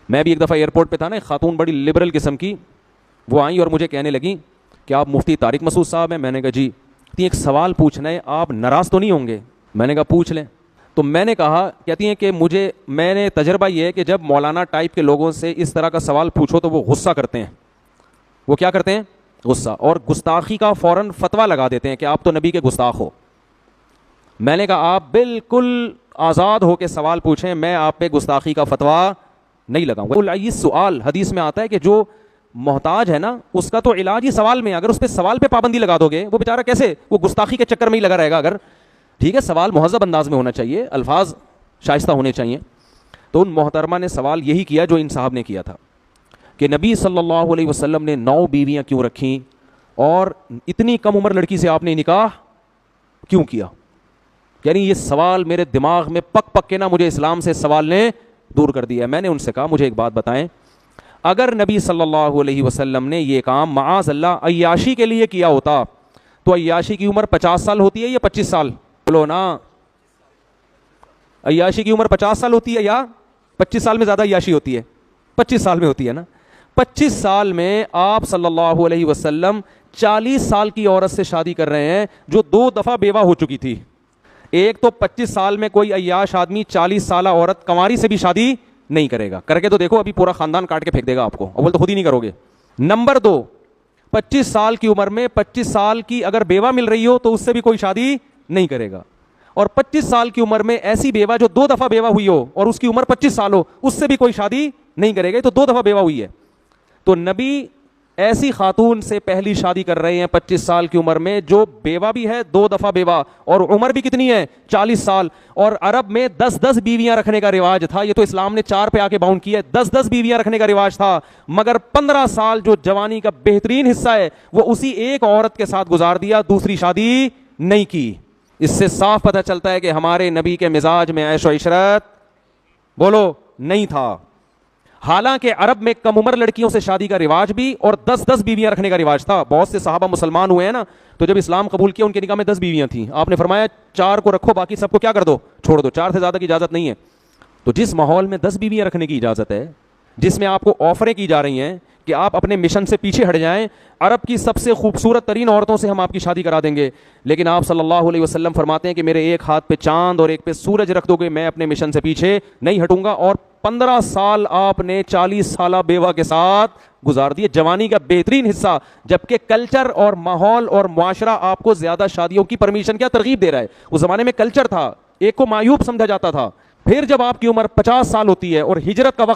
میں بھی ایک دفعہ ایئرپورٹ پہ تھا نا, ایک خاتون بڑی لبرل قسم کی, وہ آئیں اور مجھے کہنے لگیں کہ آپ مفتی طارق مسعود صاحب ہیں. میں نے کہا جی. ایک سوال پوچھنا ہے, آپ ناراض تو نہیں ہوں گے؟ میں نے کہا پوچھ لیں. تو میں نے کہا, کہتی ہیں کہ میں نے تجربہ یہ ہے کہ جب مولانا ٹائپ کے لوگوں سے اس طرح کا سوال پوچھو تو وہ غصہ کرتے ہیں. وہ کیا کرتے ہیں؟ غصہ, اور گستاخی کا فوراً فتویٰ لگا دیتے ہیں کہ آپ تو نبی کے گستاخ ہو. میں نے کہا آپ بالکل آزاد ہو کے سوال پوچھیں, میں آپ پہ گستاخی کا فتویٰ نہیں لگاؤں گا. سوال حدیث میں آتا ہے کہ جو محتاج ہے نا, اس کا تو علاج ہی سوال میں. اگر اس پہ سوال پہ پابندی لگا دو گے, وہ بیچارہ کیسے, وہ گستاخی کے چکر میں ہی لگا رہے گا. اگر ٹھیک ہے, سوال مہذب انداز میں ہونا چاہیے, الفاظ شائستہ ہونے چاہیے. تو ان محترمہ نے سوال یہی کیا جو ان صاحب نے کیا تھا کہ نبی صلی اللہ علیہ وسلم نے 9 بیویاں کیوں رکھیں, اور اتنی کم عمر لڑکی سے آپ نے نکاح کیوں کیا. یعنی یہ سوال میرے دماغ میں پک پک کے نا مجھے اسلام سے سوال نے دور کر دیا. میں نے ان سے کہا مجھے ایک بات بتائیں, اگر نبی صلی اللہ علیہ وسلم نے یہ کام معاذ اللہ عیاشی کے لیے کیا ہوتا تو عیاشی کی عمر 50 سال ہوتی ہے یا 25 سال؟ بولو نا, عیاشی کی عمر 50 سال ہوتی ہے یا 25 سال میں زیادہ عیاشی ہوتی ہے؟ 25 سال میں ہوتی ہے نا. 25 سال میں آپ صلی اللہ علیہ وسلم 40 سال کی عورت سے شادی کر رہے ہیں جو 2 دفعہ بیوہ ہو چکی تھی. ایک تو 25 سال میں کوئی عیاش آدمی 40 سالہ عورت کنواری سے بھی شادی نہیں کرے گا. کر کے تو دیکھو, ابھی پورا خاندان کاٹ کے پھینک دے گا آپ کو, اول تو خود ہی نہیں کرو گے. نمبر 2, 25 سال کی عمر میں 25 سال کی اگر بیوہ مل رہی ہو تو اس سے بھی کوئی شادی نہیں کرے گا. اور 25 سال کی عمر میں ایسی بیوہ جو 2 دفعہ بیوہ ہوئی ہو اور اس کی عمر 25 سال ہو, اس سے بھی کوئی شادی نہیں کرے گا. تو 2 دفعہ بیوہ ہوئی ہے. تو نبی ایسی خاتون سے پہلی شادی کر رہے ہیں 25 سال کی عمر میں جو بیوہ بھی ہے, 2 دفعہ بیوہ, اور عمر بھی کتنی ہے؟ 40 سال. اور عرب میں 10 بیویاں رکھنے کا رواج تھا. یہ تو اسلام نے 4 پہ آ کے باؤنڈ کیا ہے. 10 بیویاں رکھنے کا رواج تھا, مگر 15 سال جو جوانی کا بہترین حصہ ہے وہ اسی ایک عورت کے ساتھ گزار دیا, دوسری شادی نہیں کی. اس سے صاف پتہ چلتا ہے کہ ہمارے نبی کے مزاج میں عیش و عشرت بولو نہیں تھا. حالانکہ عرب میں کم عمر لڑکیوں سے شادی کا رواج بھی اور 10 بیویاں رکھنے کا رواج تھا. بہت سے صحابہ مسلمان ہوئے ہیں نا, تو جب اسلام قبول کیا ان کے نکاح میں 10 بیویاں تھیں. آپ نے فرمایا 4 کو رکھو, باقی سب کو کیا کر دو, چھوڑ دو. 4 سے زیادہ کی اجازت نہیں ہے. تو جس ماحول میں 10 بیویاں رکھنے کی اجازت ہے, جس میں آپ کو آفریں کی جا رہی ہیں کہ آپ اپنے مشن سے پیچھے ہٹ جائیں, عرب کی سب سے خوبصورت ترین عورتوں سے ہم آپ کی شادی کرا دیں گے, لیکن آپ صلی اللہ علیہ وسلم فرماتے ہیں کہ میرے ایک ہاتھ پہ چاند اور ایک پہ سورج رکھ دو گے, میں اپنے مشن سے پیچھے نہیں ہٹوں گا. اور 15 سال آپ نے 40 سالہ بیوہ کے ساتھ گزار دیے, جوانی کا بہترین حصہ. جبکہ کلچر اور ماحول اور معاشرہ آپ کو زیادہ شادیوں کی پرمیشن کیا ترغیب دے رہا ہے. اس زمانے میں کلچر تھا, ایک کو معیوب سمجھا جاتا تھا. پھر جب آپ کی عمر 50 سال ہوتی ہے اور ہجرت کا وقت